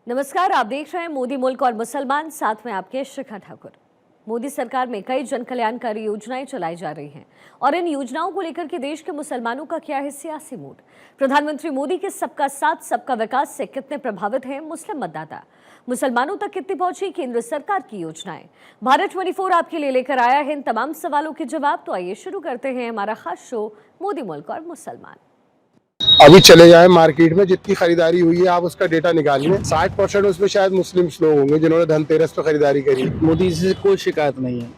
नमस्कार, आप देख रहे हैं मोदी मुल्क और मुसलमान, साथ में आपके शिखा ठाकुर। मोदी सरकार में कई जन कल्याणकारी योजनाएं चलाई जा रही हैं और इन योजनाओं को लेकर के देश के मुसलमानों का क्या है सियासी मूड। प्रधानमंत्री मोदी के सबका साथ सबका विकास से कितने प्रभावित हैं मुस्लिम मतदाता, मुसलमानों तक कितनी पहुंची केंद्र सरकार की योजनाएं। भारत 24 आपके लिए लेकर आया है इन तमाम सवालों के जवाब। तो आइए शुरू करते हैं हमारा खास शो मोदी मुल्क और मुसलमान। अभी चले जाए मार्केट में, जितनी खरीदारी हुई है आप उसका डेटा निकालिए। 60% उसमें शायद मुस्लिम लोग होंगे जिन्होंने धनतेरस पे खरीदारी करी। मोदी जी से कोई शिकायत नहीं है,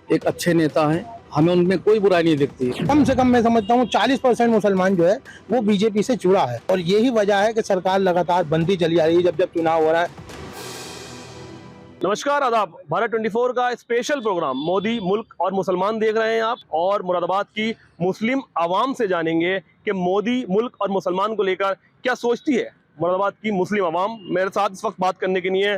एक अच्छे नेता हैं, हमें उनमें कोई बुराई नहीं दिखती। कम से कम मैं समझता हूँ 40% मुसलमान जो है वो बीजेपी से जुड़ा है और यही वजह है कि सरकार लगातार बनती चली आ रही है जब जब चुनाव हो रहा है। नमस्कार, आदाब। भारत 24 का स्पेशल प्रोग्राम मोदी मुल्क और मुसलमान देख रहे हैं आप, और मुरादाबाद की मुस्लिम आवाम से जानेंगे कि मोदी मुल्क और मुसलमान को लेकर क्या सोचती है मुरादाबाद की मुस्लिम आवाम। मेरे साथ इस वक्त बात करने के लिए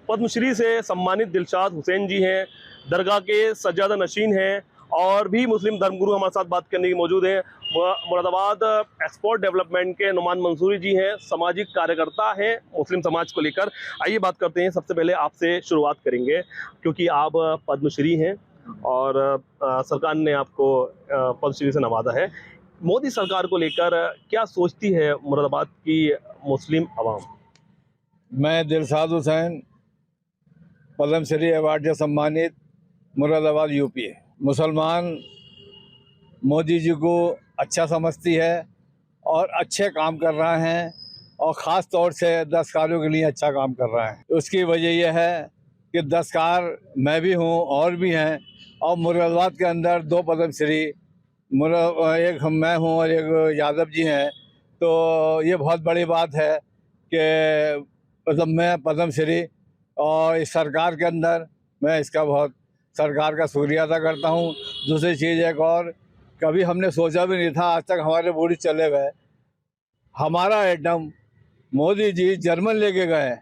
पद्मश्री से सम्मानित दिलशाद हुसैन जी हैं, दरगाह के सज्जादा नशीन हैं, और भी मुस्लिम धर्मगुरु हमारे साथ बात करने के मौजूद हैं। मुरादाबाद एक्सपोर्ट डेवलपमेंट के नुमान मंसूरी जी हैं, सामाजिक कार्यकर्ता हैं मुस्लिम समाज को लेकर। आइए बात करते हैं। सबसे पहले आपसे शुरुआत करेंगे क्योंकि आप पद्मश्री हैं और सरकार ने आपको पद्मश्री से नवाजा है। मोदी सरकार को लेकर क्या सोचती है मुरादाबाद की मुस्लिम आवाम? मैं दिलशाद हुसैन, पद्मश्री अवार्ड से सम्मानित, मुरादाबाद यूपी है। मुसलमान मोदी जी को अच्छा समझती है और अच्छे काम कर रहे हैं, और ख़ास तौर से दस्तकारों के लिए अच्छा काम कर रहे हैं। उसकी वजह यह है कि दस्तकार मैं भी हूँ और भी हैं, और मुरादाबाद के अंदर 2 पद्मश्री, एक मैं हूँ और एक यादव जी हैं। तो ये बहुत बड़ी बात है कि मतलब मैं पद्मश्री, और इस सरकार के अंदर मैं इसका बहुत सरकार का शुक्रिया अदा करता हूँ। दूसरी चीज़ एक और, कभी हमने सोचा भी नहीं था, आज तक हमारे बूढ़ी चले गए, हमारा एटम मोदी जी जर्मन लेके गए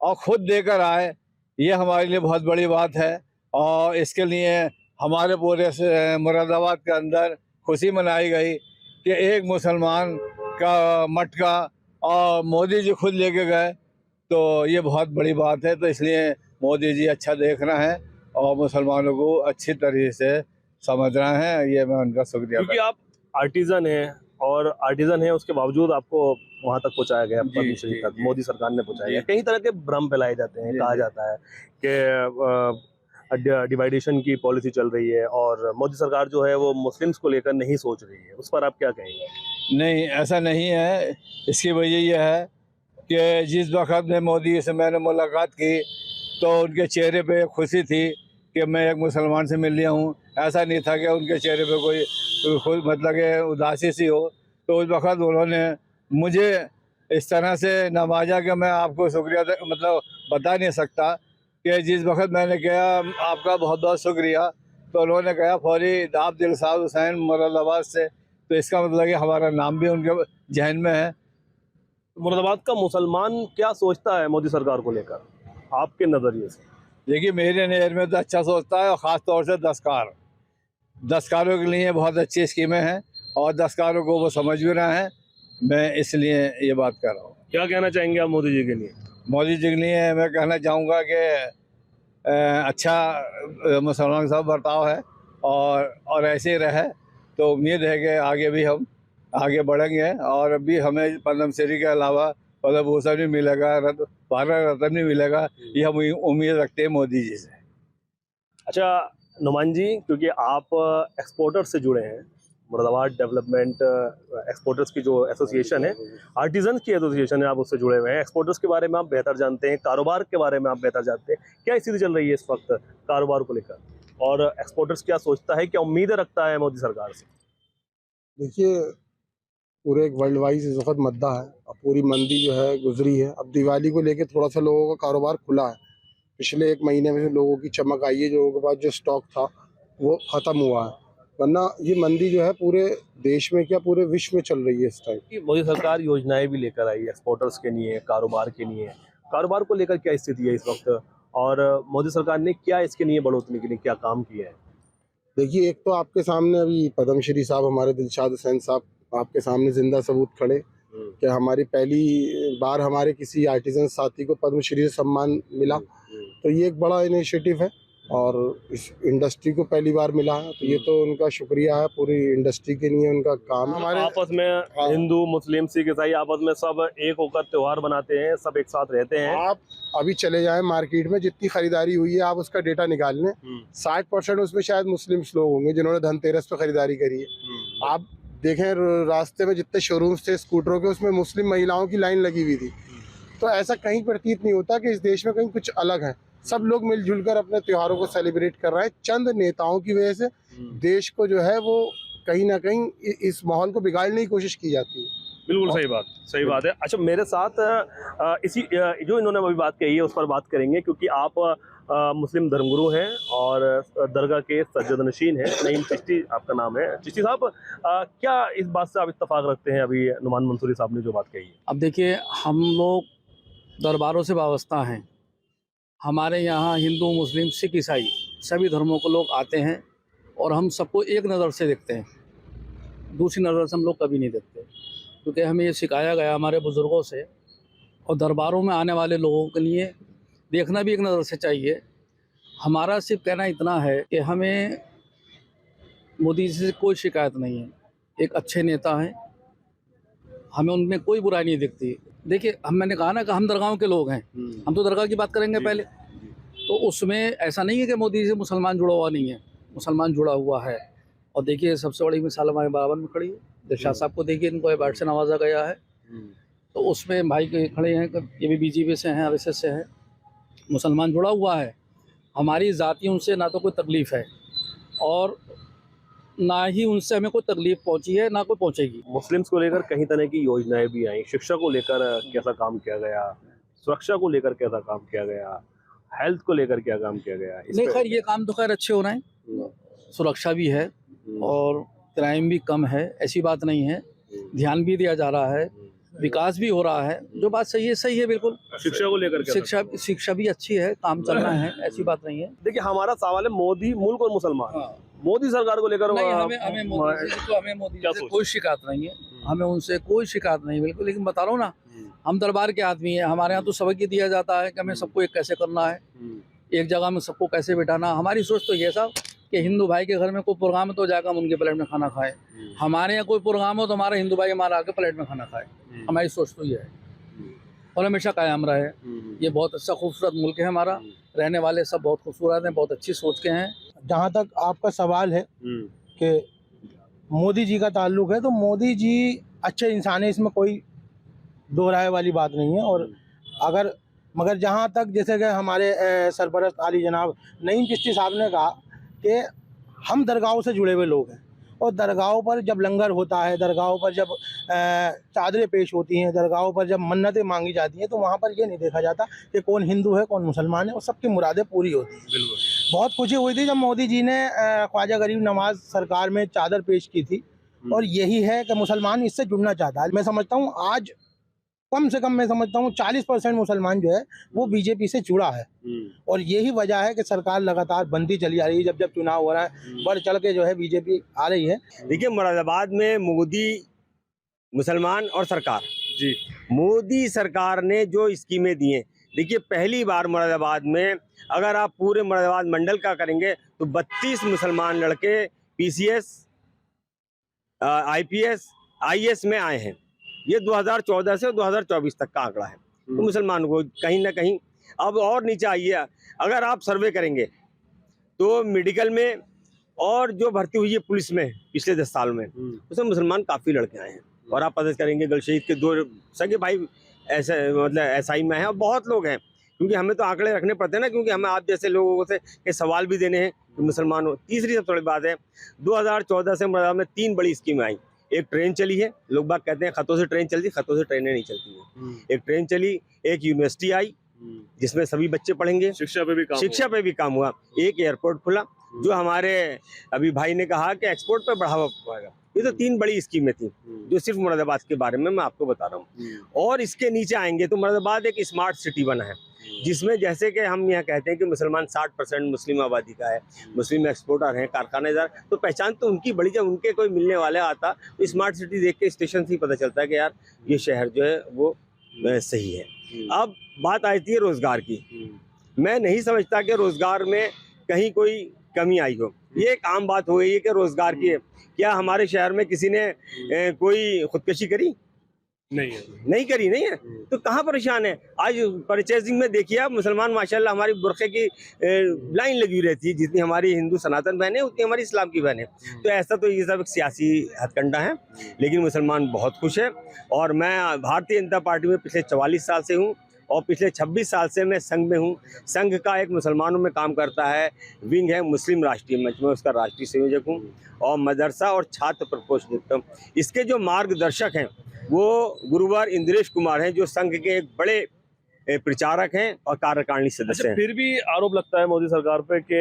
और ख़ुद देकर आए। ये हमारे लिए बहुत बड़ी बात है, और इसके लिए हमारे पूरे मुरादाबाद के अंदर खुशी मनाई गई कि एक मुसलमान का मटका और मोदी जी खुद लेके गए। तो ये बहुत बड़ी बात है। तो इसलिए मोदी जी अच्छा देख रहे हैं और मुसलमानों को अच्छी तरीके से समझ रहे हैं। ये मैं उनका शुक्रिया, क्योंकि आप आर्टिजन हैं, और आर्टिजन है उसके बावजूद आपको वहां तक पहुंचाया गया, पद्मश्री तक मोदी सरकार ने पहुंचाया गया। कई तरह के भ्रम फैलाए जाते हैं, कहा जाता है कि डिवाइडेशन की पॉलिसी चल रही है और मोदी सरकार जो है वो मुस्लिम्स को लेकर नहीं सोच रही है। उस पर आप क्या कहेंगे? नहीं, ऐसा नहीं है। इसकी वजह यह है कि जिस वक्त में मोदी से मैंने मुलाकात की तो उनके चेहरे पे खुशी थी कि मैं एक मुसलमान से मिल लिया हूँ। ऐसा नहीं था कि उनके चेहरे पे कोई खुद मतलब कि उदासी सी हो। तो उस वक्त उन्होंने मुझे इस तरह से नवाजा कि मैं आपको शुक्रिया मतलब बता नहीं सकता कि जिस वक्त मैंने कहा आपका बहुत बहुत शुक्रिया, तो उन्होंने कहा फौरी आप दिलशाद हुसैन मुरादाबाद से। तो इसका मतलब कि हमारा नाम भी उनके जहन में है। मुरादाबाद का मुसलमान क्या सोचता है मोदी सरकार को लेकर आपके नज़रिए से? देखिए, मेरे नज़र में तो अच्छा सोचता है, और ख़ास तौर से दस्तकारों के लिए बहुत अच्छी स्कीमें हैं, और दस्तकारों को वो समझ भी रहे हैं। मैं इसलिए ये बात कर रहा हूँ। क्या कहना चाहेंगे आप मोदी जी के लिए? मोदी जी के लिए मैं कहना चाहूँगा कि अच्छा मुसलमान सब बर्ताव है, और ऐसे ही रहे। तो उम्मीद है कि आगे भी हम आगे बढ़ेंगे, और अभी हमें पद्मश्री के अलावा पद्म भूषण भी मिलेगा, भारत रत्न भी मिलेगा, ये हम उम्मीद रखते हैं मोदी जी से। अच्छा नुमान जी, क्योंकि आप एक्सपोर्टर्स से जुड़े हैं, मुरादाबाद डेवलपमेंट एक्सपोर्टर्स की जो एसोसिएशन है, आर्टिजन की एसोसिएशन है, आप उससे जुड़े हुए हैं। एक्सपोर्टर्स के बारे में आप बेहतर जानते हैं, कारोबार के बारे में आप बेहतर जानते हैं। क्या स्थिति चल रही है इस वक्त कारोबार को लेकर, और एक्सपोर्टर्स क्या सोचता है, क्या उम्मीदें रखता है मोदी सरकार से? देखिए, पूरे एक वर्ल्ड वाइज इस वक्त मद्दा है। अब पूरी मंदी जो है गुजरी है। अब दिवाली को लेके थोड़ा सा लोगों का कारोबार खुला है। पिछले 1 महीने में लोगों की चमक आई है, लोगों के पास जो स्टॉक था वो ख़त्म हुआ है। वरना ये मंदी जो है पूरे देश में क्या पूरे विश्व में चल रही है इस टाइम। मोदी सरकार योजनाएं भी लेकर आई एक्सपोर्टर्स के लिए, कारोबार के लिए। कारोबार को लेकर क्या स्थिति है इस वक्त, और मोदी सरकार ने क्या इसके लिए बढ़ोतरी के लिए क्या काम किया है? देखिए, एक तो आपके सामने अभी पद्मश्री साहब हमारे दिलशाद हुसैन साहब आपके सामने जिंदा सबूत खड़े कि हमारी पहली बार हमारे किसी आर्टिजन साथी को पद्मश्री से सम्मान मिला, तो ये एक बड़ा इनिशिएटिव है और इस इंडस्ट्री को पहली बार मिला है, तो ये तो उनका शुक्रिया है, पूरी इंडस्ट्री के लिए उनका काम है। हमारे आपस में हिंदू मुस्लिम सिख ईसाई आपस में सब एक होकर त्योहार बनाते हैं, सब एक साथ रहते हैं। आप अभी चले जाएं मार्केट में, जितनी खरीदारी हुई है आप उसका डेटा निकाल लें, 60% उसमें शायद मुस्लिम्स लोग होंगे जिन्होंने धनतेरस पे खरीदारी करी है। आप देखें रास्ते में जितने शोरूम्स थे स्कूटरों के, उसमें मुस्लिम महिलाओं की लाइन लगी हुई थी। तो ऐसा कहीं प्रतीत नहीं होता कि इस देश में कहीं कुछ अलग है। सब लोग मिलजुल कर अपने त्योहारों को सेलिब्रेट कर रहे हैं। चंद नेताओं की वजह से देश को जो है वो कहीं ना कहीं इस माहौल को बिगाड़ने की कोशिश की जाती है। बिल्कुल सही बात है। अच्छा, मेरे साथ इसी जो इन्होंने अभी बात कही है उस पर बात करेंगे, क्योंकि आप मुस्लिम धर्मगुरु हैं और दरगाह के सज्जदनशीन हैं। नईम चिश्ती आपका नाम है। चिश्ती साहब, क्या इस बात से आप इत्तेफाक रखते हैं अभी नुमान मंसूरी साहब ने जो बात कही है? अब देखिए, हम लोग दरबारों से वाबस्ता हैं। हमारे यहाँ हिंदू मुस्लिम सिख ईसाई सभी धर्मों के लोग आते हैं और हम सबको एक नज़र से देखते हैं, दूसरी नज़र से हम लोग कभी नहीं देखते, क्योंकि हमें ये सिखाया गया हमारे बुज़ुर्गों से। और दरबारों में आने वाले लोगों के लिए देखना भी एक नज़र से चाहिए। हमारा सिर्फ कहना इतना है कि हमें मोदी जी से कोई शिकायत नहीं है, एक अच्छे नेता हैं, हमें उनमें कोई बुराई नहीं दिखती। देखिए, मैंने कहा ना कि हम दरगाहों के लोग हैं, हम तो दरगाह की बात करेंगे पहले। तो उसमें ऐसा नहीं है कि मोदी जी से मुसलमान जुड़ा हुआ नहीं है, मुसलमान जुड़ा हुआ है। और देखिए, सबसे बड़ी मिसाल हमारे बराबर में खड़ी है, दिलशाद साहब को देखिए, इनको अवार्ड से नवाजा गया है। तो उसमें भाई के खड़े हैं, ये भी बीजेपी से हैं, आरएसएस से हैं, मुसलमान जुड़ा हुआ है। हमारी ज़ाती उनसे ना तो कोई तकलीफ़ है और ना ही उनसे हमें कोई तकलीफ पहुंची है, ना कोई पहुंचेगी। मुस्लिम्स को लेकर कई तरह की योजनाएं भी आई। शिक्षा को लेकर कैसा काम किया गया, सुरक्षा को लेकर कैसा काम किया गया, हेल्थ को लेकर क्या काम किया गया? नहीं, खैर ये काम तो खैर अच्छे हो रहे हैं, सुरक्षा भी है और क्राइम भी कम है, ऐसी बात नहीं है। ध्यान भी दिया जा रहा है, विकास भी हो रहा है, जो बात सही है बिल्कुल। शिक्षा को लेकर शिक्षा भी अच्छी है, काम चल रहा है, ऐसी बात नहीं है। देखिए, हमारा सवाल है मोदी मुल्क और मुसलमान। मोदी सरकार को लेकर नहीं, हमें मोदी जी से कोई शिकायत नहीं है, हमें उनसे कोई शिकायत नहीं बिल्कुल। लेकिन बता रहा हूँ ना, हम दरबार के आदमी हैं, हमारे यहाँ तो सबक ही दिया जाता है कि हमें सबको एक कैसे करना है, एक जगह में सबको कैसे बिठाना। हमारी सोच तो ये साहब कि हिंदू भाई के घर में कोई प्रोग्राम है तो जाकर हम उनके प्लेट में खाना खाएं, हमारे यहाँ कोई प्रोग्राम हो तो हमारा हिंदू भाई हमारा आके प्लेट में खाना खाए। हमारी सोच तो ये है और हमेशा कायम रहे। ये बहुत अच्छा खूबसूरत मुल्क है हमारा, रहने वाले सब बहुत खूबसूरत हैं, बहुत अच्छी सोच के हैं। जहाँ तक आपका सवाल है कि मोदी जी का ताल्लुक है, तो मोदी जी अच्छे इंसान है, इसमें कोई दो राय वाली बात नहीं है। और मगर जहाँ तक जैसे कि हमारे सरपरस्त आली जनाब नईम चिश्ती साहब ने कहा कि हम दरगाहों से जुड़े हुए लोग हैं और दरगाहों पर जब लंगर होता है, दरगाहों पर जब चादरें पेश होती हैं, दरगाहों पर जब मन्नतें मांगी जाती हैं, तो वहाँ पर ये नहीं देखा जाता कि कौन हिंदू है कौन मुसलमान है, और सबकी मुरादें पूरी होती हैं। बिल्कुल। बहुत खुशी हुई थी जब मोदी जी ने ख्वाजा गरीब नवाज सरकार में चादर पेश की थी, और यही है कि मुसलमान इससे जुड़ना चाहता है। मैं समझता हूँ आज कम से कम मैं समझता हूँ 40% मुसलमान जो है वो बीजेपी से जुड़ा है, और यही वजह है कि सरकार लगातार बनती चली आ रही है। जब चुनाव हो रहा है बढ़ चढ़ के जो है बीजेपी आ रही है। देखिए, मुरादाबाद में मोदी मुसलमान और सरकार जी, मोदी सरकार ने जो स्कीमें दी हैं, देखिए पहली बार मुरादाबाद में अगर आप पूरे मुरादाबाद मंडल का करेंगे तो 32 मुसलमान लड़के पीसीएस, आईपीएस, आईएएस में आए हैं। ये 2014 से 2024 तक का आंकड़ा है। तो मुसलमान को कहीं ना कहीं अब और नीचे आइए, अगर आप सर्वे करेंगे तो मेडिकल में और जो भर्ती हुई है पुलिस में पिछले 10 साल में, उसमें मुसलमान काफ़ी लड़के आए हैं। और आप पता करेंगे गलशहीद के 2 सगे भाई ऐसे मतलब एसआई में हैं, और बहुत लोग हैं, क्योंकि हमें तो आंकड़े रखने पड़ते हैं ना, क्योंकि हमें आप जैसे लोगों से के सवाल भी देने हैं कि मुसलमान हो। तीसरी सबसे बड़ी बात है, 2014 से मुरादाबाद में 3 बड़ी स्कीमें आई। एक ट्रेन चली है, लोग बात कहते हैं खतों से ट्रेन चलती, खतों से ट्रेनें नहीं चलती हैं। एक ट्रेन चली, एक यूनिवर्सिटी आई जिसमें सभी बच्चे पढ़ेंगे, शिक्षा पे भी काम हुआ। एक एयरपोर्ट खुला, जो हमारे अभी भाई ने कहा कि एक्सपोर्ट पे बढ़ावा पाएगा। ये तो 3 बड़ी स्कीमें थी जो सिर्फ मुरादाबाद के बारे में मैं आपको बता रहा हूँ। और इसके नीचे आएंगे तो मुरादाबाद एक स्मार्ट सिटी बना है। जिसमें जैसे कि हम यहाँ कहते हैं कि मुसलमान 60% मुस्लिम आबादी का है, मुस्लिम एक्सपोर्टर हैं, कारखानेदार, तो पहचान तो उनकी बड़ी, जब उनके कोई मिलने वाला आता तो स्मार्ट सिटी देख के स्टेशन से ही पता चलता है कि यार ये शहर जो है वो सही है। अब बात आती है रोजगार की। मैं नहीं समझता कि रोजगार में कहीं कोई कमी आई हो। ये एक आम बात हो गई है कि रोजगार की है। क्या हमारे शहर में किसी ने कोई खुदकशी करी? नहीं करी, नहीं है तो कहाँ परेशान है। आज परचेजिंग में देखिए आप, मुसलमान माशाल्लाह हमारी बुरखे की लाइन लगी रहती है, जितनी हमारी हिंदू सनातन बहन है उतनी हमारी इस्लाम की बहन है। तो ऐसा तो ये सब एक सियासी हथकंडा है, लेकिन मुसलमान बहुत खुश है। और मैं भारतीय जनता पार्टी में पिछले 44 साल से हूँ और पिछले 26 साल से मैं संघ में हूँ। संघ का एक मुसलमानों में काम करता है विंग है मुस्लिम राष्ट्रीय मंच में, उसका राष्ट्रीय संयोजक हूँ और मदरसा और छात्र प्रकोष्ठ देखता हूँ। इसके जो मार्गदर्शक हैं वो गुरुवार इंद्रेश कुमार हैं, जो संघ के एक बड़े प्रचारक हैं और कार्यकारिणी सदस्य हैं। फिर भी आरोप लगता है मोदी सरकार पे कि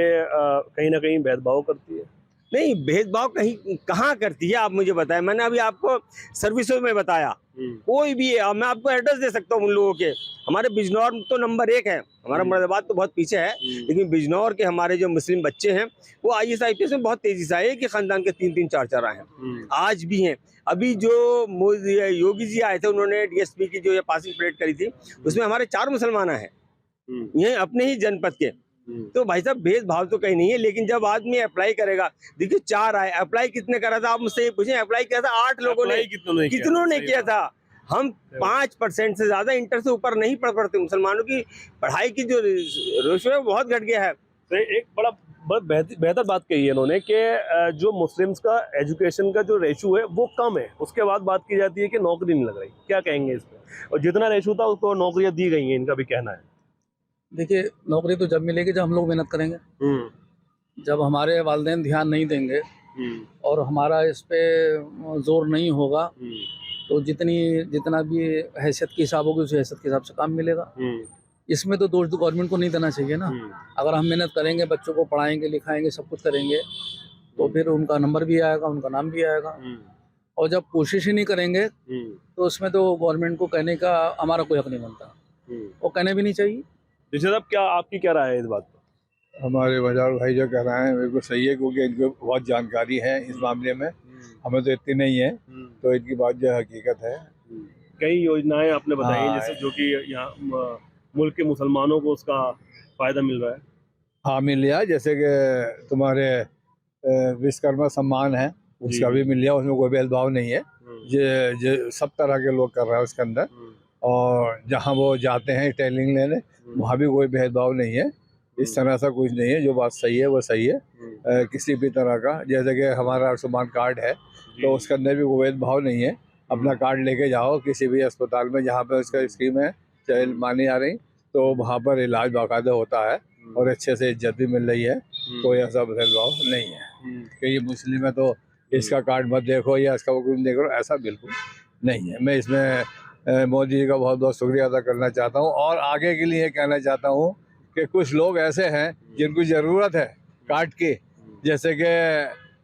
कहीं ना कहीं भेदभाव करती है। नहीं, भेदभाव कहीं कहाँ करती है, आप मुझे बताएं। मैंने अभी आपको सर्विसों में बताया, कोई भी है, मैं आपको एड्रेस दे सकता हूँ उन लोगों के। हमारे बिजनौर तो नंबर 1 है, हमारा मुरादाबाद तो बहुत पीछे है, लेकिन बिजनौर के हमारे जो मुस्लिम बच्चे हैं वो IAS IPS में बहुत तेजी से आए। एक ही खानदान के 3-3 4-4 आए हैं, आज भी हैं। अभी जो योगी जी आए थे, उन्होंने DSP की जो ये पासिंग परेड करी थी, उसमें हमारे 4 मुसलमान हैं, ये अपने ही जनपद के। तो भाई साहब भेदभाव तो कहीं नहीं है, लेकिन जब आदमी अप्लाई करेगा, देखिए 4 आए, अप्लाई कितने करा था आप मुझसे ये पूछें? अप्लाई किया था 8 लोगों ने, कितनों ने किया था? हम 5% से ज्यादा इंटर से ऊपर नहीं पढ़ पड़ते। मुसलमानों की पढ़ाई की जो रेशो है बहुत घट गया है। तो एक बहुत बेहतर बात कही है इन्होंने कि जो मुस्लिम्स का एजुकेशन का जो रेशो है वो कम है, उसके बाद बात की जाती है कि नौकरी नहीं लग रही। क्या कहेंगे इस पर? और जितना रेशो था उसको नौकरियां दी गई हैं, इनका भी कहना है। देखिए, नौकरी तो जब मिलेगी जब हम लोग मेहनत करेंगे। जब हमारे वालिदैन ध्यान नहीं देंगे और हमारा इस पे जोर नहीं होगा तो जितना भी हैसियत के हिसाब होगी उस हैसियत के हिसाब से काम मिलेगा। इसमें तो दोष तो गवर्नमेंट को नहीं देना चाहिए ना। अगर हम मेहनत करेंगे, बच्चों को पढ़ाएंगे लिखाएंगे, सब कुछ करेंगे, तो फिर उनका नंबर भी आएगा, उनका नाम भी आएगा। और जब कोशिश ही नहीं करेंगे तो उसमें तो गवर्नमेंट को कहने का हमारा कोई हक नहीं बनता, वो कहने भी नहीं चाहिए। साहब, क्या आपकी क्या राय है इस बात पर? हमारे बाजार भाई जो कह रहे हैं बिल्कुल सही है, क्योंकि इनको बहुत जानकारी है इस मामले में, हमें तो इतनी नहीं है, तो इनकी बात जो हकीकत है। कई योजनाएं आपने बताई हाँ, जैसे जो कि यहाँ मुल्क के मुसलमानों को उसका फायदा मिल रहा है। हाँ, मिल लिया, जैसे कि तुम्हारे विश्वकर्मा सम्मान है उसका भी मिल लिया, उसमें कोई भेदभाव नहीं है। जो सब तरह के लोग कर रहे हैं उसके अंदर, और जहाँ वो जाते हैं ट्रेनिंग लेने वहाँ भी कोई भेदभाव नहीं है। इस तरह से कुछ नहीं है, जो बात सही है वो सही है। किसी भी तरह का, जैसे कि हमारा आयुष्मान कार्ड है तो उसके अंदर भी कोई भेदभाव नहीं है। अपना कार्ड लेके जाओ किसी भी अस्पताल में जहाँ पे उसका स्कीम है चाहे मानी आ रही, तो वहाँ पर इलाज बाकायदा होता है और अच्छे से इज्जत भी मिल रही है। कोई ऐसा भेदभाव नहीं है कि ये मुस्लिम है तो इसका कार्ड मत देखो या इसका कुछ देखो, ऐसा बिल्कुल नहीं है। मैं इसमें मोदी जी का बहुत बहुत शुक्रिया अदा करना चाहता हूँ और आगे के लिए कहना चाहता हूँ कि कुछ लोग ऐसे हैं जिनको ज़रूरत है कार्ड की, जैसे कि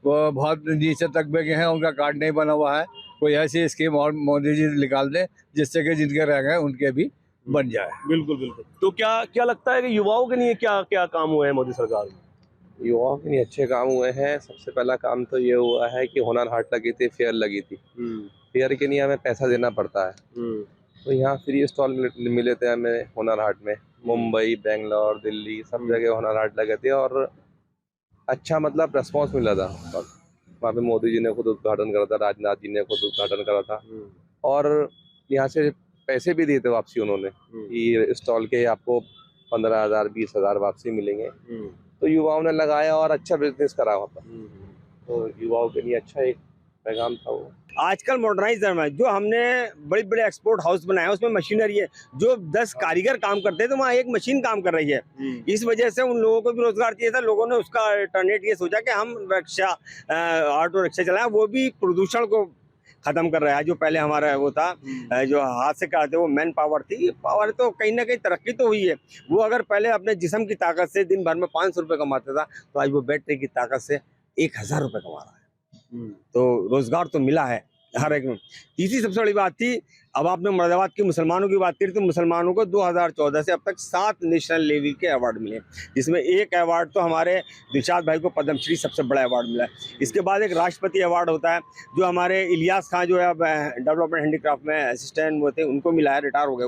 वो बहुत नीचे तबके के हैं, उनका कार्ड नहीं बना हुआ है, कोई ऐसी स्कीम और मोदी जी निकाल दें जिससे कि जिनके रह गए उनके भी बन जाए। बिल्कुल बिल्कुल। तो क्या लगता है कि युवाओं के लिए क्या क्या काम हुए हैं मोदी सरकार में? युवाओं के लिए अच्छे काम हुए हैं। सबसे पहला काम तो ये हुआ है कि हुनर हाट लगी थी, फेयर लगी थी। फेयर के लिए हमें पैसा देना पड़ता है, तो यहाँ फ्री स्टॉल मिले थे हमें हुनर हाट में। मुंबई, बेंगलोर, दिल्ली सब जगह हुनर हाट लगे थे और अच्छा मतलब रेस्पॉन्स मिला था। वहाँ पे मोदी जी ने खुद उद्घाटन करा था, राजनाथ जी ने खुद उद्घाटन करा था और यहाँ से पैसे भी दिए थे वापसी उन्होंने कि स्टॉल के आपको 15,000 20,000 वापसी मिलेंगे। तो युवाओं ने लगाया और अच्छा बिजनेस करा वहाँ पर, तो युवाओं के लिए अच्छा एक पैगाम था वो। आजकल मॉडर्नाइज है, जो हमने बड़े बड़े एक्सपोर्ट हाउस बनाए उसमें मशीनरी है, जो 10 कारीगर काम करते हैं तो वहाँ एक मशीन काम कर रही है। इस वजह से उन लोगों को भी रोजगार चाहिए था। लोगों ने उसका अल्टरनेट ये सोचा कि हम रिक्शा, ऑटो रिक्शा चलाएं, वो भी प्रदूषण को खत्म कर रहा है। जो पहले हमारा वो था जो हाथ से करते वो मैन पावर थी, पावर तो कहीं ना कहीं तरक्की तो हुई है। वो अगर पहले अपने जिस्म की ताकत से दिन भर में 500 रुपये कमाता था, तो आज वो बैटरी की ताकत से 1,000 रुपये कमा रहा है। तो रोजगार तो मिला है हर एक में। तीसरी सबसे बड़ी बात थी अब आपने मुरादाबाद के मुसलमानों की बात करी तो मुसलमानों को 2014 से अब तक 7 नेशनल लेवल के अवार्ड मिले, जिसमें एक अवार्ड तो हमारे दिलशाद भाई को पद्मश्री सबसे बड़ा अवार्ड मिला है। इसके बाद एक राष्ट्रपति अवार्ड होता है जो हमारे इलियास खान जो है अब डेवलपमेंट हैंडीक्राफ्ट में असिस्टेंट वो थे, उनको मिला है, रिटायर हो गए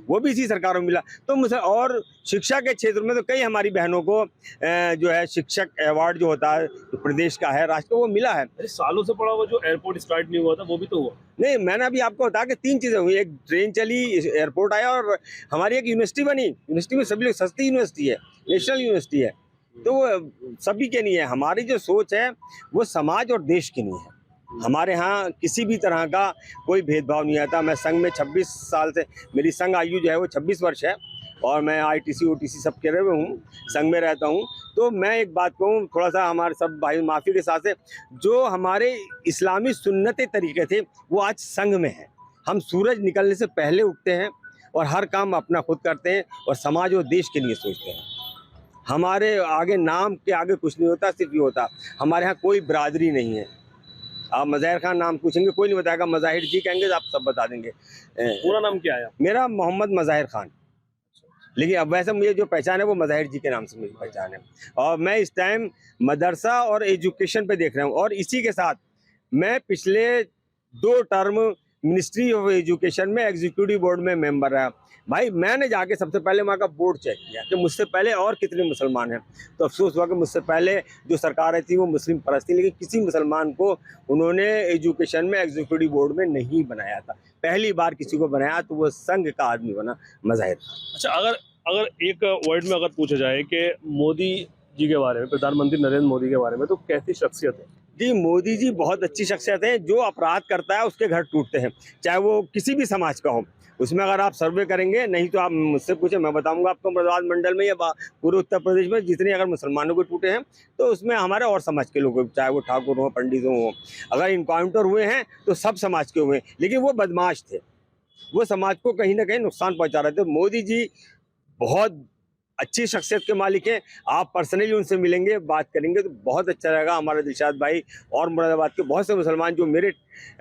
वो भी इसी सरकार में मिला। तो और शिक्षा के क्षेत्र में तो कई हमारी बहनों को जो है शिक्षक अवार्ड जो होता है तो प्रदेश का है, राष्ट्र को, वो मिला है। सालों से पड़ा हुआ जो एयरपोर्ट स्टार्ट नहीं हुआ था वो भी तो हुआ। नहीं, मैंने अभी आपको बताया कि 3 चीज़ें हुई, एक ट्रेन चली, एयरपोर्ट आया और हमारी एक यूनिवर्सिटी बनी। यूनिवर्सिटी में सभी लोग, सस्ती यूनिवर्सिटी है, नेशनल यूनिवर्सिटी है, तो वो सभी के लिए है। हमारी जो सोच है वो समाज और देश के लिए है। हमारे यहाँ किसी भी तरह का कोई भेदभाव नहीं आता। मैं संघ में 26 साल से, मेरी संघ आयु जो है वो 26 वर्ष है और मैं ITC OTC सब के रहे हूँ, संघ में रहता हूँ। तो मैं एक बात कहूँ, थोड़ा सा हमारे सब भाई माफ़ी के साथ से, जो हमारे इस्लामी सुन्नते तरीके थे वो आज संघ में है। हम सूरज निकलने से पहले उठते हैं और हर काम अपना खुद करते हैं और समाज और देश के लिए सोचते हैं। हमारे आगे नाम के आगे कुछ नहीं होता, सिर्फ ये होता। हमारे यहाँ कोई बरादरी नहीं है। आप मज़ाहिर खान नाम पूछेंगे कोई नहीं बताएगा, मज़ाहिर जी कहेंगे तो आप सब बता देंगे। पूरा नाम क्या है? मेरा मोहम्मद मज़ाहिर खान, लेकिन अब वैसे मुझे जो पहचान है वो मज़ाहिर जी के नाम से मेरी पहचान है। और मैं इस टाइम मदरसा और एजुकेशन पे देख रहा हूँ और इसी के साथ मैं पिछले 2 टर्म मिनिस्ट्री ऑफ एजुकेशन में एग्जीक्यूटिव बोर्ड में मेंबर रहा। भाई मैंने जाके सबसे पहले वहाँ का बोर्ड चेक किया कि मुझसे पहले और कितने मुसलमान हैं, तो अफसोस हुआ कि मुझसे पहले जो सरकारें थी वो मुस्लिम परस्त थी, लेकिन किसी मुसलमान को उन्होंने एजुकेशन में एग्जीक्यूटिव बोर्ड में नहीं बनाया था। पहली बार किसी को बनाया तो वो संघ का आदमी बना, मज़ाहिर। अच्छा, अगर एक वर्ड में अगर पूछा जाए कि मोदी जी के बारे में, प्रधानमंत्री नरेंद्र मोदी के बारे में, तो कैसी शख्सियत है? जी, मोदी जी बहुत अच्छी शख्सियत है। जो अपराध करता है उसके घर टूटते हैं, चाहे वो किसी भी समाज का हो। उसमें अगर आप सर्वे करेंगे, नहीं तो आप मुझसे पूछे, मैं बताऊंगा आपको मुरादाबाद मंडल में या पूरे उत्तर प्रदेश में जितने अगर मुसलमानों को टूटे हैं तो उसमें हमारे और समाज के लोग, चाहे वो ठाकुर हों, पंडित हों। अगर इनकाउंटर हुए हैं तो सब समाज के हुए, लेकिन वो बदमाश थे, वो समाज को कहीं ना कहीं नुकसान पहुँचा रहे थे। मोदी जी बहुत अच्छी शख्सियत के मालिक हैं। आप पर्सनली उनसे मिलेंगे, बात करेंगे तो बहुत अच्छा रहेगा। हमारे दिलशाद भाई और मुरादाबाद के बहुत से मुसलमान जो मेरे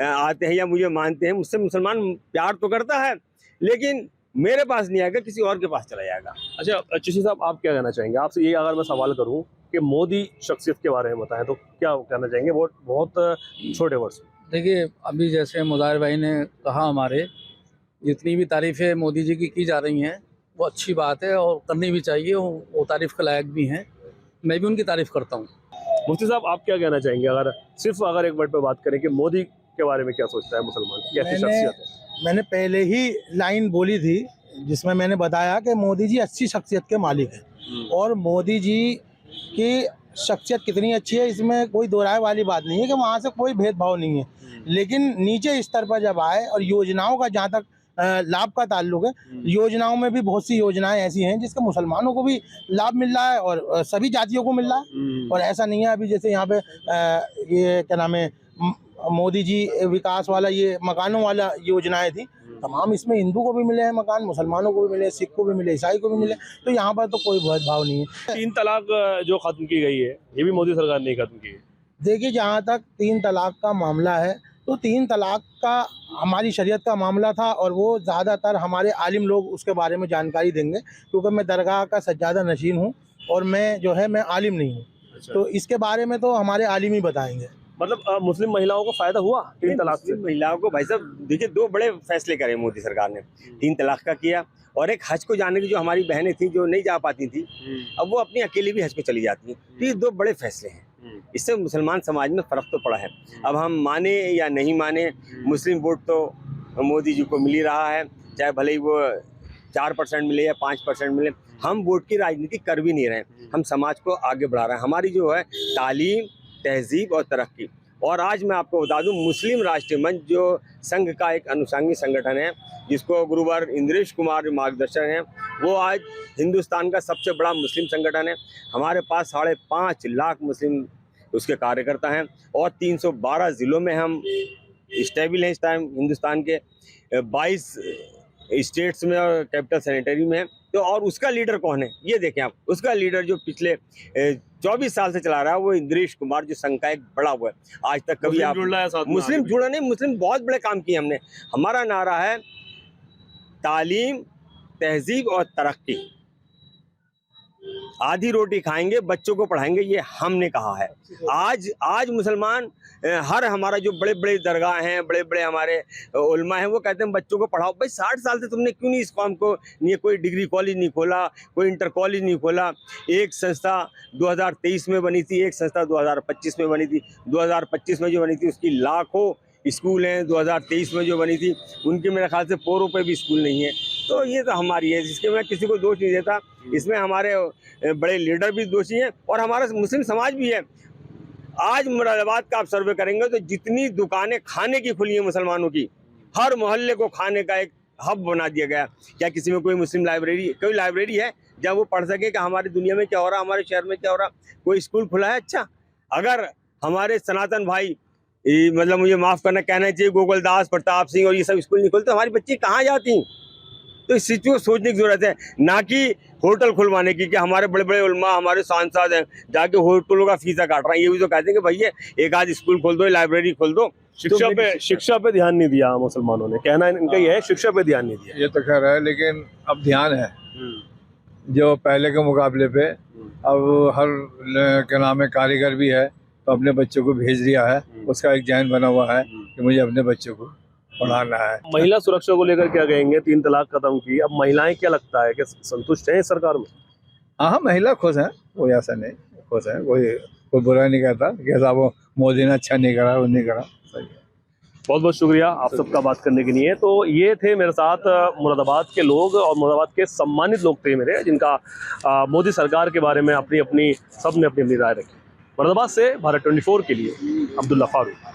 आते हैं या मुझे मानते हैं, मुझसे मुसलमान प्यार तो करता है लेकिन मेरे पास नहीं आएगा, किसी और के पास चला जाएगा। अच्छा चिश्ती साहब, आप क्या कहना चाहेंगे? आपसे ये अगर मैं सवाल करूं कि मोदी शख्सियत के बारे में बताएं तो क्या कहना चाहेंगे? बहुत छोटे वर्ड्स। देखिए, अभी जैसे मुज़ाहिर भाई ने कहा, हमारे जितनी भी तारीफ़ें मोदी जी की जा रही हैं वो अच्छी बात है और करनी भी चाहिए, वो तारीफ़ के लायक भी हैं। मैं भी उनकी तारीफ़ करता हूँ। मुफ्ती साहब, आप क्या कहना चाहेंगे? अगर एक वर्ड पे बात करें कि मोदी के बारे में क्या सोचता है मुसलमान, कैसी शख्सियत है? मैंने पहले ही लाइन बोली थी जिसमें मैंने बताया कि मोदी जी अच्छी शख्सियत के मालिक हैं और मोदी जी की शख्सियत कितनी अच्छी है इसमें कोई दो राय वाली बात नहीं है कि वहाँ से कोई भेदभाव नहीं है। लेकिन नीचे स्तर पर जब आए और योजनाओं का जहाँ तक लाभ का ताल्लुक है, योजनाओं में भी बहुत सी योजनाएं ऐसी हैं जिसका मुसलमानों को भी लाभ मिल रहा है और सभी जातियों को मिल रहा है। और ऐसा नहीं है अभी जैसे यहाँ पे ये क्या नाम है, मोदी जी विकास वाला ये मकानों वाला योजनाएं थी, तमाम इसमें हिंदू को भी मिले हैं मकान, मुसलमानों को भी मिले, सिख को भी मिले, ईसाई को भी मिले। तो यहाँ पर तो कोई भेदभाव नहीं है। 3 तलाक जो खत्म की गई है ये भी मोदी सरकार ने खत्म की है। देखिए, जहाँ तक 3 तलाक का मामला है तो 3 तलाक का हमारी शरीयत का मामला था और वो ज़्यादातर हमारे आलिम लोग उसके बारे में जानकारी देंगे, क्योंकि मैं दरगाह का सज्जादा नशीन हूँ और मैं आलिम नहीं हूँ। अच्छा। तो इसके बारे में तो हमारे आलिम ही बताएंगे। मतलब मुस्लिम महिलाओं को फायदा हुआ 3 तलाक से? महिलाओं को भाई साहब देखिए 2 बड़े फैसले करे मोदी सरकार ने। 3 तलाक का किया और एक हज को जाने की, जो हमारी बहनें थी जो नहीं जा पाती थी, अब वो अपनी अकेली भी हज को चली जाती हैं। तो ये 2 बड़े फैसले हैं। इससे मुसलमान समाज में फ़र्क तो पड़ा है। अब हम माने या नहीं माने, मुस्लिम वोट तो मोदी जी को मिल ही रहा है, चाहे भले ही वो 4% मिले या 5% मिले। हम वोट की राजनीति कर भी नहीं रहे, हम समाज को आगे बढ़ा रहे हैं। हमारी जो है तालीम, तहजीब और तरक्की। और आज मैं आपको बता दूं, मुस्लिम राष्ट्रीय मंच जो संघ का एक अनुषंगी संगठन है, जिसको गुरुवर इंद्रेश कुमार मार्गदर्शक हैं, वो आज हिंदुस्तान का सबसे बड़ा मुस्लिम संगठन है। हमारे पास 5.5 लाख मुस्लिम उसके कार्यकर्ता हैं और 312 ज़िलों में हम स्टेबल हैं इस टाइम हिंदुस्तान के, 22 स्टेट्स में और कैपिटल सेनेटरी में हैं। तो और उसका लीडर कौन है ये देखें आप। उसका लीडर जो पिछले 24 साल से चला रहा है वो इंद्रेश कुमार, जो संघ का एक बड़ा हुआ है। आज तक कभी आप मुस्लिम जुड़ा नहीं, मुस्लिम बहुत बड़े काम किए हमने। हमारा नारा है तालीम, तहजीब और तरक्की। आधी रोटी खाएंगे, बच्चों को पढ़ाएंगे, ये हमने कहा है। आज मुसलमान हर हमारा जो बड़े बड़े दरगाह हैं, बड़े बड़े हमारे उलमा हैं, वो कहते हैं बच्चों को पढ़ाओ। भाई 60 साल से तुमने क्यों नहीं इस कौम को, ये कोई डिग्री कॉलेज नहीं खोला, कोई इंटर कॉलेज नहीं खोला। एक संस्था 2023 में बनी थी, एक संस्था 2025 में बनी थी। 2025 में जो बनी थी उसकी लाखों स्कूल हैं, 2023 में जो बनी थी उनके मेरे ख्याल से पोरों पे भी स्कूल नहीं है। तो ये तो हमारी है, जिसके मैं किसी को दोष नहीं देता। इसमें हमारे बड़े लीडर भी दोषी हैं और हमारा मुस्लिम समाज भी है। आज मुरादाबाद का आप सर्वे करेंगे तो जितनी दुकानें खाने की खुली हैं मुसलमानों की, हर मोहल्ले को खाने का एक हब बना दिया गया। क्या किसी में कोई मुस्लिम लाइब्रेरी, कोई लाइब्रेरी है जहाँ वो पढ़ सके कि हमारी दुनिया में क्या हो रहा है, हमारे शहर में क्या हो रहा है? कोई स्कूल खुला है? अच्छा, अगर हमारे सनातन भाई, मतलब मुझे माफ़ करना, कहना चाहिए गोकुलदास, प्रताप सिंह और ये सब स्कूल नहीं खोलते, हमारी बच्ची कहाँ जाती? तो इस चीज़ को सोचने की जरूरत है, ना कि होटल खुलवाने की। कि हमारे बड़े बड़े उलमा, हमारे सांसद हैं, जाके होटलों का फीसा काट रहे हैं। ये भी तो कहते हैं कि भैया एक आध स्कूल खोल दो, लाइब्रेरी खोल दो। शिक्षा पे ध्यान नहीं दिया मुसलमानों ने, कहना इनका ये है, शिक्षा पे ध्यान नहीं दिया। ये तो खैर है, लेकिन अब ध्यान है जो पहले के मुकाबले पे। अब हर क्या नाम है, कारीगर भी है तो अपने बच्चों को भेज दिया है। उसका एक जहन बना हुआ है कि मुझे अपने बच्चों को पढ़ाना है। महिला सुरक्षा को लेकर क्या कहेंगे? 3 तलाक खत्म की, अब महिलाएं क्या लगता है कि संतुष्ट हैं सरकार में? हाँ, महिला खुश हैं, कोई ऐसा नहीं, खुश हैं। कोई बुरा नहीं कहता कि ऐसा वो मोदी ने अच्छा नहीं करा, वो नहीं करा। सही है। बहुत बहुत शुक्रिया आप सबका बात करने के लिए। तो ये थे मेरे साथ मुरादाबाद के लोग और मुरादाबाद के सम्मानित लोग थे मेरे, जिनका मोदी सरकार के बारे में सबने अपनी राय रखी। मुरादाबाद से भारत 24 के लिए अब्दुल्ला फारूक।